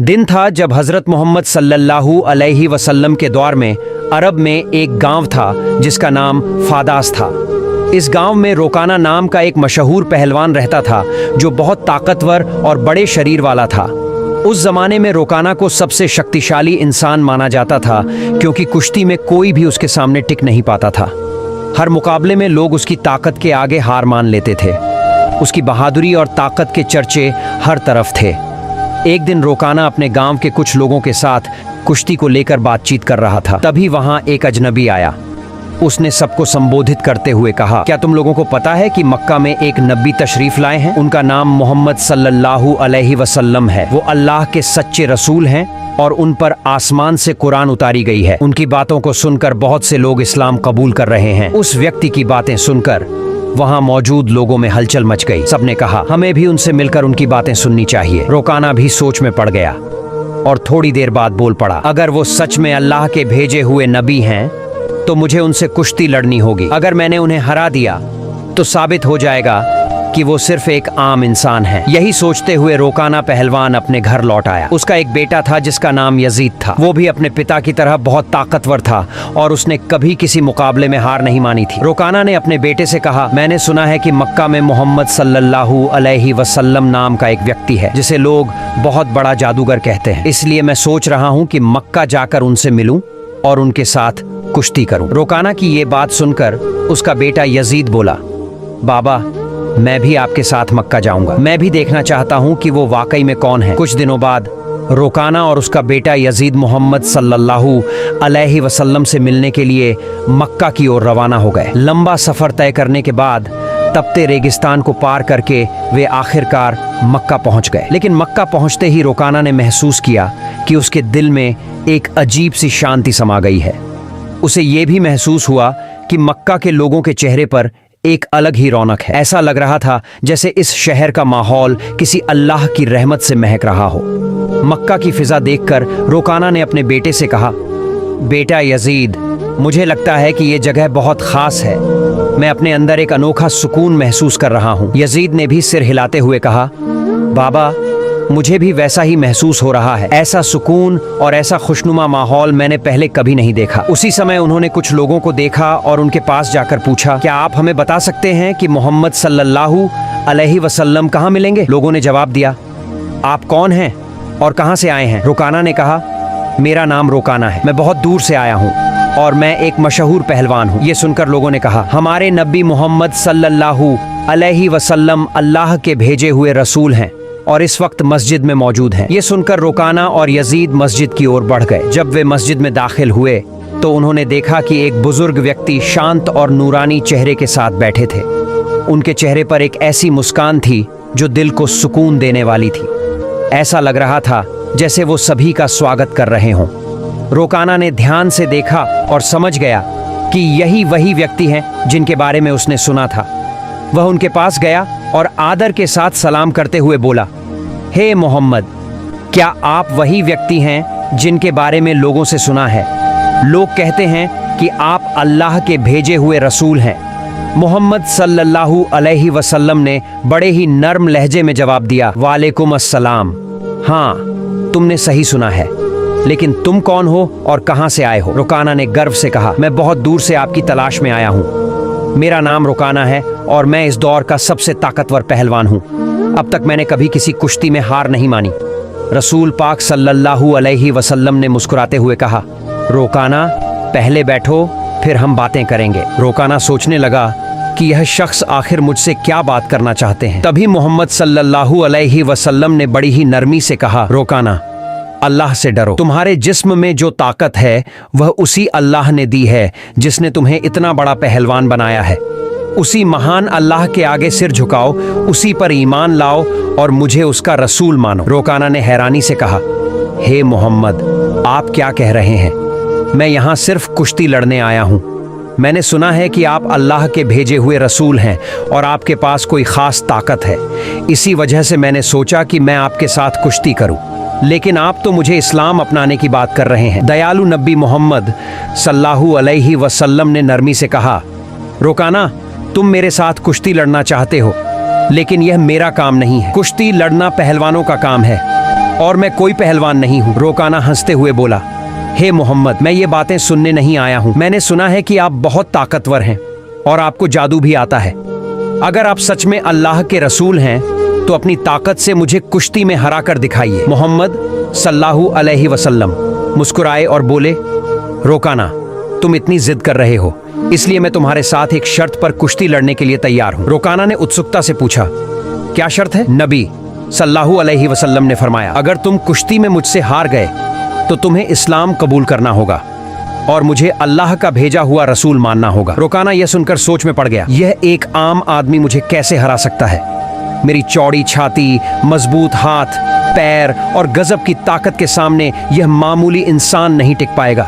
दिन था जब हजरत मोहम्मद सल्लल्लाहु अलैहि वसल्लम के दौर में अरब में एक गांव था जिसका नाम फादास था। इस गांव में रोकाना नाम का एक मशहूर पहलवान रहता था जो बहुत ताकतवर और बड़े शरीर वाला था। उस जमाने में रोकाना को सबसे शक्तिशाली इंसान माना जाता था क्योंकि कुश्ती में कोई भी उसके सामने टिक नहीं पाता था। हर मुकाबले में लोग उसकी ताकत के आगे हार मान लेते थे। उसकी बहादुरी और ताकत के चर्चे हर तरफ थे। एक दिन रोकाना अपने गांव के कुछ लोगों के साथ कुश्ती को लेकर बातचीत कर रहा था। तभी वहां एक अजनबी आया। उसने सबको संबोधित करते हुए कहा, क्या तुम लोगों को पता है कि मक्का में एक नबी तशरीफ लाए हैं? उनका नाम मोहम्मद सल्लल्लाहु अलैहि वसल्लम है। वो अल्लाह के सच्चे रसूल हैं और उन पर आसमान से कुरान उतारी गई है। उनकी बातों को सुनकर बहुत से लोग इस्लाम कबूल कर रहे हैं। उस व्यक्ति की बातें सुनकर वहां मौजूद लोगों में हलचल मच गई। सबने कहा, हमें भी उनसे मिलकर उनकी बातें सुननी चाहिए। रोकाना भी सोच में पड़ गया और थोड़ी देर बाद बोल पड़ा, अगर वो सच में अल्लाह के भेजे हुए नबी हैं तो मुझे उनसे कुश्ती लड़नी होगी। अगर मैंने उन्हें हरा दिया तो साबित हो जाएगा कि वो सिर्फ एक आम इंसान है। यही सोचते हुए रोकाना पहलवान अपने घर लौट आया। उसका एक बेटा था जिसका नाम यजीद था। वो भी अपने पिता की तरह बहुत ताकतवर था और उसने कभी किसी मुकाबले में हार नहीं मानी थी। रोकाना ने अपने बेटे से कहा, मैंने सुना है कि मक्का में मोहम्मद सल्लल्लाहु अलैहि वसल्लम नाम का एक व्यक्ति है जिसे लोग बहुत बड़ा जादूगर कहते हैं। इसलिए मैं सोच रहा हूँ कि मक्का जाकर उनसे मिलूं और उनके साथ कुश्ती करूं। रोकाना की ये बात सुनकर उसका बेटा यजीद बोला, बाबा मैं भी आपके साथ मक्का जाऊंगा। मैं भी देखना चाहता हूं कि वो वाकई में कौन है। कुछ दिनों बाद रोकाना और उसका बेटा यजीद मोहम्मद सल्लल्लाहु अलैहि वसल्लम से मिलने के लिए मक्का की ओर रवाना हो गए। लंबा सफर तय करने के बाद तपते रेगिस्तान को पार करके वे आखिरकार मक्का पहुंच गए। लेकिन मक्का पहुंचते ही रोकाना ने महसूस किया कि उसके दिल में एक अजीब सी शांति समा गई है। उसे ये भी महसूस हुआ कि मक्का के लोगों के चेहरे पर एक अलग ही रौनक है। ऐसा लग रहा था जैसे इस शहर का माहौल किसी अल्लाह की रहमत से महक रहा हो। मक्का की फिजा देखकर रोकाना ने अपने बेटे से कहा, बेटा यजीद, मुझे लगता है कि ये जगह बहुत खास है। मैं अपने अंदर एक अनोखा सुकून महसूस कर रहा हूँ। यजीद ने भी सिर हिलाते हुए कहा, बाबा मुझे भी वैसा ही महसूस हो रहा है। ऐसा सुकून और ऐसा खुशनुमा माहौल मैंने पहले कभी नहीं देखा। उसी समय उन्होंने कुछ लोगों को देखा और उनके पास जाकर पूछा, क्या आप हमें बता सकते हैं कि मोहम्मद सल्लल्लाहु अलैहि वसल्लम कहाँ मिलेंगे? लोगों ने जवाब दिया, आप कौन हैं और कहाँ से आए हैं? रोकाना ने कहा, मेरा नाम रोकाना है, मैं बहुत दूर से आया हूँ और मैं एक मशहूर पहलवान हूँ। ये सुनकर लोगों ने कहा, हमारे नबी मोहम्मद सल्लल्लाहु अलैहि वसल्लम अल्लाह के भेजे हुए रसूल हैं और इस वक्त मस्जिद में मौजूद हैं। ये सुनकर रोकाना और यजीद मस्जिद की ओर बढ़ गए। जब वे मस्जिद में दाखिल हुए तो उन्होंने देखा कि एक बुजुर्ग व्यक्ति शांत और नूरानी चेहरे के साथ बैठे थे। उनके चेहरे पर एक ऐसी मुस्कान थी जो दिल को सुकून देने वाली थी। ऐसा लग रहा था जैसे वो सभी का स्वागत कर रहे हों। रोकाना ने ध्यान से देखा और समझ गया कि यही वही व्यक्ति हैं जिनके बारे में उसने सुना था। वह उनके पास गया और आदर के साथ सलाम करते हुए बोला, हे मोहम्मद, क्या आप वही व्यक्ति हैं जिनके बारे में लोगों से सुना है? लोग कहते हैं कि आप अल्लाह के भेजे हुए रसूल हैं। मोहम्मद सल्लल्लाहु अलैहि वसल्लम ने बड़े ही नर्म लहजे में जवाब दिया, वालेकुम अस्सलाम। हाँ, तुमने सही सुना है, लेकिन तुम कौन हो और कहां से आए हो? रोकाना ने गर्व से कहा, मैं बहुत दूर से आपकी तलाश में आया हूं। मेरा नाम रोकाना है और मैं इस दौर का सबसे ताकतवर पहलवान हूँ। अब तक मैंने कभी किसी कुश्ती में हार नहीं मानी। रसूल पाक सल्लल्लाहु अलैहि वसल्लम ने मुस्कुराते हुए कहा, रोकाना पहले बैठो, फिर हम बातें करेंगे। रोकाना सोचने लगा कि यह शख्स आखिर मुझसे क्या बात करना चाहते हैं। तभी मोहम्मद सल्लल्लाहु अलैहि वसल्लम ने बड़ी ही नरमी से कहा, रोकाना अल्लाह से डरो। तुम्हारे जिस्म में जो ताकत है वह उसी अल्लाह ने दी है जिसने तुम्हें इतना बड़ा पहलवान बनाया है। उसी महान अल्लाह के आगे सिर झुकाओ, उसी पर ईमान लाओ और मुझे उसका रसूल मानो। रोकाना ने हैरानी से कहा, हे मोहम्मद, आप क्या कह रहे हैं? मैं यहाँ सिर्फ कुश्ती लड़ने आया हूँ। मैंने सुना है कि आप अल्लाह के भेजे हुए रसूल हैं और आपके पास कोई खास ताकत है। इसी वजह से मैंने सोचा कि मैं आपके साथ कुश्ती करूँ। लेकिन आप तो मुझे इस्लाम अपनाने की बात कर रहे हैं। दयालु नबी मोहम्मद सल्लल्लाहु अलैहि वसल्लम ने नरमी से कहा, रोकाना, तुम मेरे साथ कुश्ती लड़ना चाहते हो, लेकिन यह मेरा काम नहीं है। कुश्ती लड़ना पहलवानों का काम है। और मैं कोई पहलवान नहीं हूँ। रोकाना हंसते हुए बोला, हे मोहम्मद, मैं ये बातें सुनने नहीं आया हूँ। मैंने सुना है कि आप बहुत ताकतवर हैं और आपको जादू भी आता है। अगर आप सच में अल्लाह के रसूल हैं तो अपनी ताकत से मुझे कुश्ती में हरा कर दिखाइए। मोहम्मद सल्लल्लाहु अलैहि वसल्लम मुस्कुराए और बोले, रोकाना, तुम इतनी जिद कर रहे हो, इसलिए मैं तुम्हारे साथ एक शर्त पर कुश्ती लड़ने के लिए तैयार हूँ। रोकाना ने उत्सुकता से पूछा, क्या शर्त है? नबी सल्लल्लाहु अलैहि वसल्लम ने फरमाया, अगर तुम कुश्ती में मुझसे हार गए तो तुम्हें इस्लाम कबूल करना होगा और मुझे अल्लाह का भेजा हुआ रसूल मानना होगा। रोकाना यह सुनकर सोच में पड़ गया, यह एक आम आदमी मुझे कैसे हरा सकता है? मेरी चौड़ी छाती, मजबूत हाथ पैर और गजब की ताकत के सामने यह मामूली इंसान नहीं टिक पाएगा।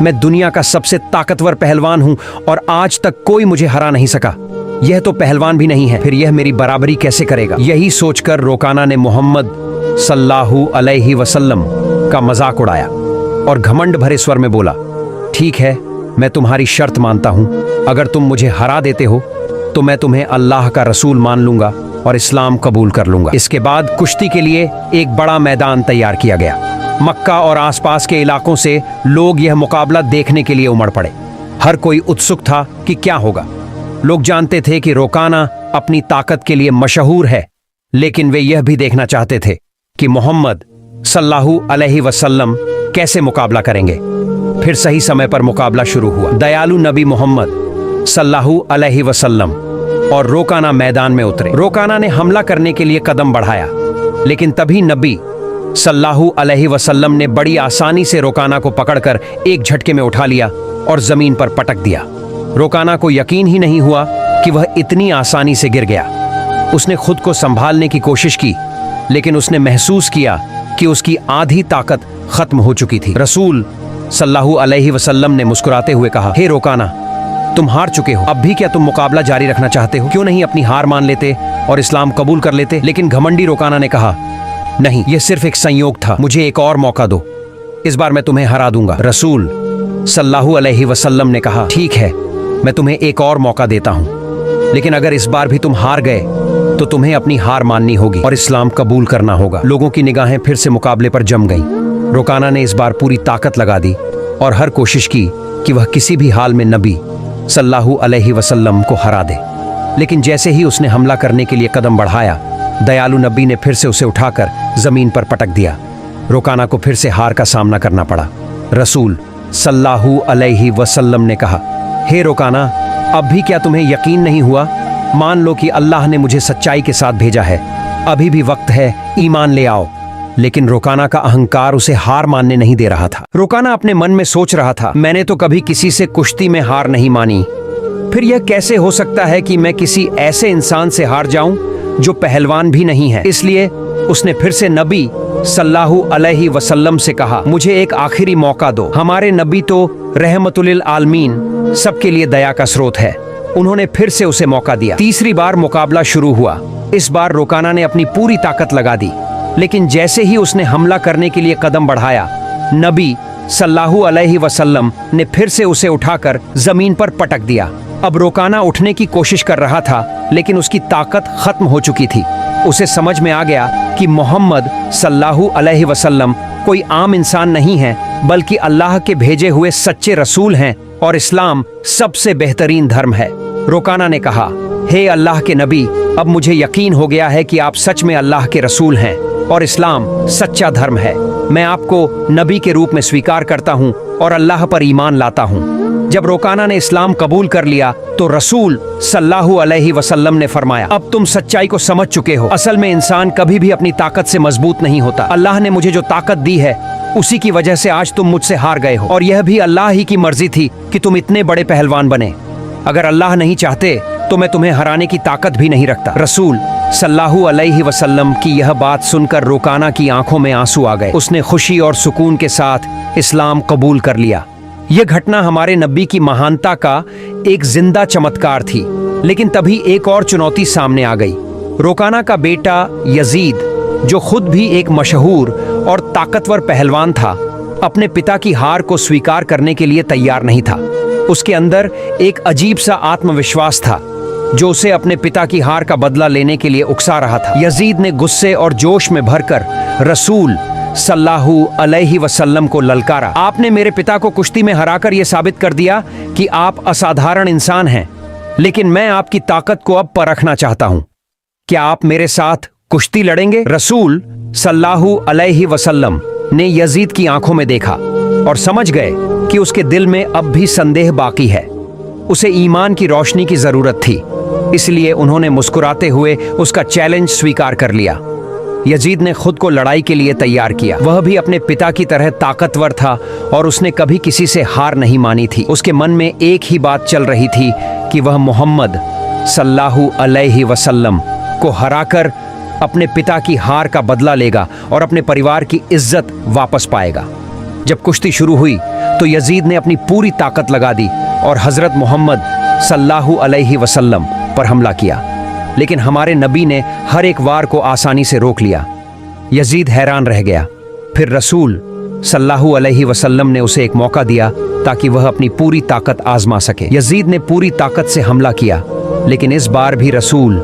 मैं दुनिया का सबसे ताकतवर पहलवान हूं और आज तक कोई मुझे हरा नहीं सका। यह तो पहलवान भी नहीं है, फिर यह मेरी बराबरी कैसे करेगा? यही सोचकर रोकाना ने मोहम्मद सल्लल्लाहु अलैहि वसल्लम का मजाक उड़ाया और घमंड भरे स्वर में बोला, ठीक है, मैं तुम्हारी शर्त मानता हूं। अगर तुम मुझे हरा देते हो तो मैं तुम्हें अल्लाह का रसूल मान लूंगा और इस्लाम कबूल कर लूंगा। इसके बाद कुश्ती के लिए एक बड़ा मैदान तैयार किया गया। मक्का और आसपास के इलाकों से लोग यह मुकाबला देखने के लिए उमड़ पड़े। हर कोई उत्सुक था कि क्या होगा। लोग जानते थे कि रोकाना अपनी ताकत के लिए मशहूर है, लेकिन वे यह भी देखना चाहते थे कि मोहम्मद सल्लल्लाहु अलैहि वसल्लम कैसे मुकाबला करेंगे। फिर सही समय पर मुकाबला शुरू हुआ। दयालु नबी मोहम्मद सल्लल्लाहु अलैहि वसल्लम और रोकाना मैदान में उतरे। रोकाना ने हमला करने के लिए कदम बढ़ाया, लेकिन तभी नबी सल्लल्लाहु अलैहि वसल्लम ने बड़ी आसानी से रोकाना को पकड़कर एक झटके में उठा लिया और जमीन पर पटक दिया। रोकाना को यकीन ही नहीं हुआ कि वह इतनी आसानी से गिर गया। उसने खुद को संभालने की कोशिश की, लेकिन उसने महसूस किया कि उसकी आधी ताकत खत्म हो चुकी थी। रसूल सल्लल्लाहु अलैहि वसल्लम ने मुस्कुराते हुए कहा, हे रोकाना, तुम हार चुके हो। अब भी क्या तुम मुकाबला जारी रखना चाहते हो? क्यों नहीं अपनी हार मान लेते और इस्लाम कबूल कर लेते? लेकिन घमंडी रोकाना ने कहा, नहीं, यह सिर्फ एक संयोग था, मुझे एक और मौका दो, इस बार मैं तुम्हें हरा दूंगा। रसूल सल्लल्लाहु अलैहि वसल्लम ने कहा, ठीक है, मैं तुम्हें एक और मौका देता हूं, लेकिन अगर इस बार भी तुम हार गए तो तुम्हें अपनी हार माननी होगी और इस्लाम कबूल करना होगा। लोगों की निगाहें फिर से मुकाबले पर जम गईं। रोकाना ने इस बार पूरी ताकत लगा दी और हर कोशिश की कि वह किसी भी हाल में नबी सल्लल्लाहु अलैहि वसल्लम को हरा दे। लेकिन जैसे ही उसने हमला करने के लिए कदम बढ़ाया, दयालु नबी ने फिर से उसे उठाकर जमीन पर पटक दिया। रोकाना को फिर से हार का सामना करना पड़ा। रसूल सल्लल्लाहु अलैहि वसल्लम ने कहा, हे रोकाना, अब भी क्या तुम्हें यकीन नहीं हुआ? मान लो कि अल्लाह ने मुझे सच्चाई के साथ भेजा है, अभी भी वक्त है, ईमान ले आओ। लेकिन रोकाना का अहंकार उसे हार मानने नहीं दे रहा था। रोकाना अपने मन में सोच रहा था, मैंने तो कभी किसी से कुश्ती में हार नहीं मानी, फिर यह कैसे हो सकता है कि मैं किसी ऐसे इंसान से हार जाऊं जो पहलवान भी नहीं है। इसलिए उसने फिर से नबी सल्लल्लाहु अलैहि वसल्लम से कहा, मुझे एक आखिरी मौका दो। हमारे नबी तो रहमतुल आलमीन, सबके लिए दया का स्रोत है। उन्होंने फिर से उसे मौका दिया। तीसरी बार मुकाबला शुरू हुआ। इस बार रोकाना ने अपनी पूरी ताकत लगा दी, लेकिन जैसे ही उसने हमला करने के लिए कदम बढ़ाया, नबी सल्लल्लाहु अलैहि वसल्लम ने फिर से उसे उठाकर जमीन पर पटक दिया। अब रोकाना उठने की कोशिश कर रहा था, लेकिन उसकी ताकत खत्म हो चुकी थी। उसे समझ में आ गया कि मोहम्मद सल्लल्लाहु अलैहि वसल्लम कोई आम इंसान नहीं है, बल्कि अल्लाह के भेजे हुए सच्चे रसूल हैं और इस्लाम सबसे बेहतरीन धर्म है। रोकाना ने कहा, हे अल्लाह के नबी, अब मुझे यकीन हो गया है कि आप सच में अल्लाह के रसूल हैं और इस्लाम सच्चा धर्म है। मैं आपको नबी के रूप में स्वीकार करता हूँ और अल्लाह पर ईमान लाता हूँ। जब रोकाना ने इस्लाम कबूल कर लिया तो रसूल सल्लल्लाहु अलैहि वसल्लम ने फरमाया, अब तुम सच्चाई को समझ चुके हो। असल में इंसान कभी भी अपनी ताकत से मजबूत नहीं होता। अल्लाह ने मुझे जो ताकत दी है, उसी की वजह से आज तुम मुझसे हार गए हो, और यह भी अल्लाह ही की मर्जी थी कि तुम इतने बड़े पहलवान बने। अगर अल्लाह नहीं चाहते तो मैं तुम्हें हराने की ताकत भी नहीं रखता। रसूल सल्लल्लाहु अलैहि वसल्लम की यह बात सुनकर रोकाना की आंखों में आंसू आ गए। उसने खुशी और सुकून के साथ इस्लाम कबूल कर लिया। यह घटना हमारे नबी की महानता का एक जिंदा चमत्कार थी। लेकिन तभी एक और चुनौती सामने आ गई। रोकाना का बेटा यजीद, जो खुद भी एक मशहूर और ताकतवर पहलवान था, अपने पिता की हार को स्वीकार करने के लिए तैयार नहीं था। उसके अंदर एक अजीब सा आत्मविश्वास था, जो उसे अपने पिता की हार का बदला लेने के लिए उकसा रहा था। यजीद ने गुस्से और जोश में भरकर रसूल सल्लल्लाहु अलैहि वसल्लम को ललकारा। आपने मेरे पिता को कुश्ती में हराकर यह साबित कर दिया कि आप असाधारण इंसान हैं, लेकिन मैं आपकी ताकत को अब परखना चाहता हूं। क्या आप मेरे साथ कुश्ती लड़ेंगे? रसूल सल्लल्लाहु अलैहि वसल्लम ने यजीद की आंखों में देखा और समझ गए कि उसके दिल में अब भी संदेह बाकी है। उसे ईमान की रोशनी की जरूरत थी, इसलिए उन्होंने मुस्कुराते हुए उसका चैलेंज स्वीकार कर लिया। यजीद ने खुद को लड़ाई के लिए तैयार किया। वह भी अपने पिता की तरह ताकतवर था और उसने कभी किसी से हार नहीं मानी थी। उसके मन में एक ही बात चल रही थी कि वह मोहम्मद सल्लल्लाहु अलैहि वसल्लम को हराकर अपने पिता की हार का बदला लेगा और अपने परिवार की इज्जत वापस पाएगा। जब कुश्ती शुरू हुई तो यजीद ने अपनी पूरी ताकत लगा दी और हजरत मोहम्मद सल्लल्लाहु अलैहि वसल्लम पर हमला किया, लेकिन हमारे नबी ने हर एक वार को आसानी से रोक लिया। यजीद हैरान रह गया। फिर रसूल सल्लल्लाहु अलैहि वसल्लम ने उसे एक मौका दिया ताकि वह अपनी पूरी ताकत आजमा सके। यजीद ने पूरी ताकत से हमला किया, लेकिन इस बार भी रसूल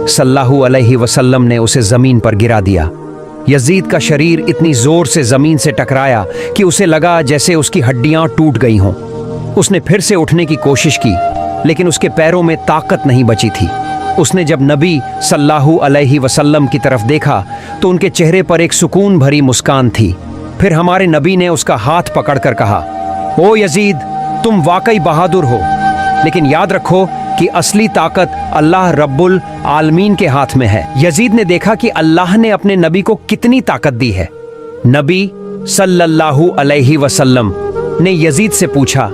सल्लल्लाहु अलैहि वसल्लम ने उसे जमीन पर गिरा दिया। यजीद का शरीर इतनी जोर से जमीन से टकराया कि उसे लगा जैसे उसकी हड्डियां टूट गई हों। उसने फिर से उठने की कोशिश की, लेकिन उसके पैरों में ताकत नहीं बची थी। उसने जब नबी सल्लल्लाहु अलैहि वसल्लम की तरफ देखा तो उनके चेहरे पर एक सुकून भरी मुस्कान थी। फिर हमारे नबी ने उसका हाथ पकड़कर कहा, ओ यजीद, तुम वाकई बहादुर हो, लेकिन याद रखो कि असली ताकत अल्लाह रब्बुल आलमीन के हाथ में है। यजीद ने देखा कि अल्लाह ने अपने नबी को कितनी ताकत दी है। नबी सल्लल्लाहु अलैहि वसल्लम ने यजीद से पूछा,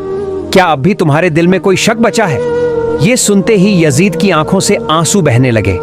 क्या अब भी तुम्हारे दिल में कोई शक बचा है? ये सुनते ही यजीद की आंखों से आंसू बहने लगे।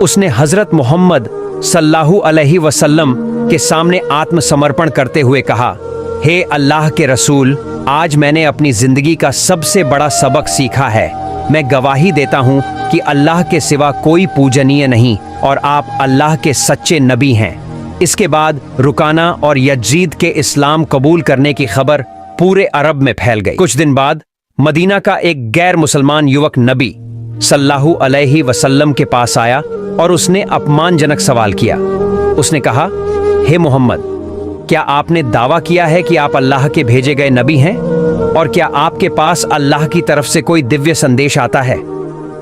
उसने हजरत मोहम्मद सल्लल्लाहु अलैहि वसल्लम के सामने आत्मसमर्पण करते हुए कहा, हे अल्लाह के रसूल, आज मैंने अपनी जिंदगी का सबसे बड़ा सबक सीखा है। मैं गवाही देता हूँ कि अल्लाह के सिवा कोई पूजनीय नहीं और आप अल्लाह के सच्चे नबी हैं। इसके बाद रुकाना और यजीद के इस्लाम कबूल करने की खबर पूरे अरब में फैल गई। कुछ दिन बाद मदीना का एक गैर मुसलमान युवक नबी सल्लल्लाहु अलैहि वसल्लम के पास आया और उसने अपमानजनक सवाल किया। उसने कहा, हे मोहम्मद, क्या आपने दावा किया है कि आप अल्लाह के भेजे गए नबी हैं? और क्या आपके पास अल्लाह की तरफ से कोई दिव्य संदेश आता है?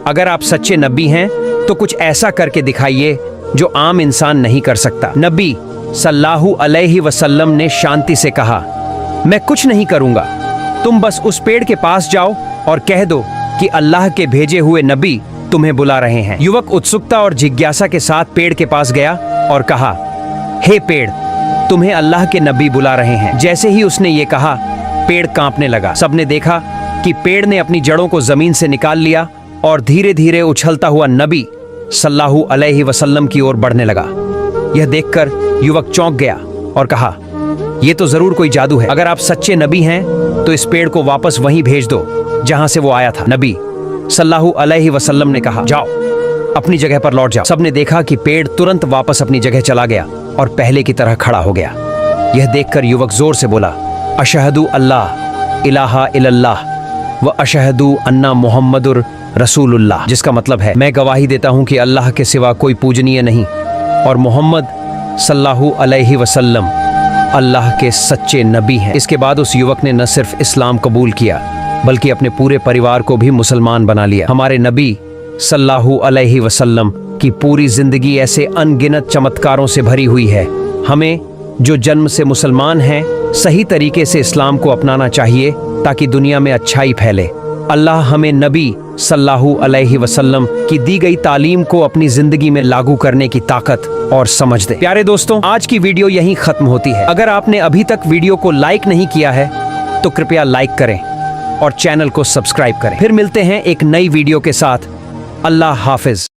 अगर आप सच्चे नबी हैं तो कुछ ऐसा करके दिखाइए जो आम इंसान नहीं कर सकता। नबी सल्लल्लाहु अलैहि वसल्लम ने शांति से कहा, मैं कुछ नहीं करूंगा, तुम बस उस पेड़ के पास जाओ और कह दो कि अल्लाह के भेजे हुए नबी तुम्हें बुला रहे हैं। युवक उत्सुकता और जिज्ञासा के साथ पेड़ के पास गया और कहा, हे पेड़, तुम्हें अल्लाह के नबी बुला रहे हैं। जैसे ही उसने ये कहा, पेड़ कांपने लगा। सबने देखा कि पेड़ ने अपनी जड़ों को जमीन से निकाल लिया और धीरे धीरे उछलता हुआ नबी सल्लल्लाहु अलैहि वसल्लम की ओर बढ़ने लगा। यह देखकर युवक चौंक गया और कहा, यह तो जरूर कोई जादू है। अगर आप सच्चे नबी हैं तो इस पेड़ को वापस वहीं भेज दो जहां से वो आया था। नबी सल्लल्लाहु अलैहि वसल्लम ने कहा, जाओ, अपनी जगह पर लौट जाओ। सबने देखा कि पेड़ तुरंत वापस अपनी जगह चला गया और पहले की तरह खड़ा हो गया। यह देखकर युवक जोर से बोला, अशहदु अल्लाह इलाहा इल्लल्लाह व अशहदु अन्ना मुहम्मदुर रसूलुल्लाह, जिसका मतलब है, मैं गवाही देता हूं कि अल्लाह के सिवा कोई पूजनीय नहीं और मोहम्मद सल्लल्लाहु अलैहि वसल्लम अल्लाह के सच्चे नबी हैं। इसके बाद उस युवक ने न सिर्फ इस्लाम कबूल किया बल्कि अपने पूरे परिवार को भी मुसलमान बना लिया। हमारे नबी सल्लल्लाहु अलैहि वसल्लम की पूरी जिंदगी ऐसे अनगिनत चमत्कारों से भरी हुई है। हमें जो जन्म से मुसलमान हैं सही तरीके से इस्लाम को अपनाना चाहिए ताकि दुनिया में अच्छाई फैले। अल्लाह हमें नबी सल्लल्लाहु अलैहि वसल्लम की दी गई तालीम को अपनी जिंदगी में लागू करने की ताकत और समझ दे। प्यारे दोस्तों, आज की वीडियो यहीं खत्म होती है। अगर आपने अभी तक वीडियो को लाइक नहीं किया है तो कृपया लाइक करें और चैनल को सब्सक्राइब करें। फिर मिलते हैं एक नई वीडियो के साथ। अल्लाह हाफिज।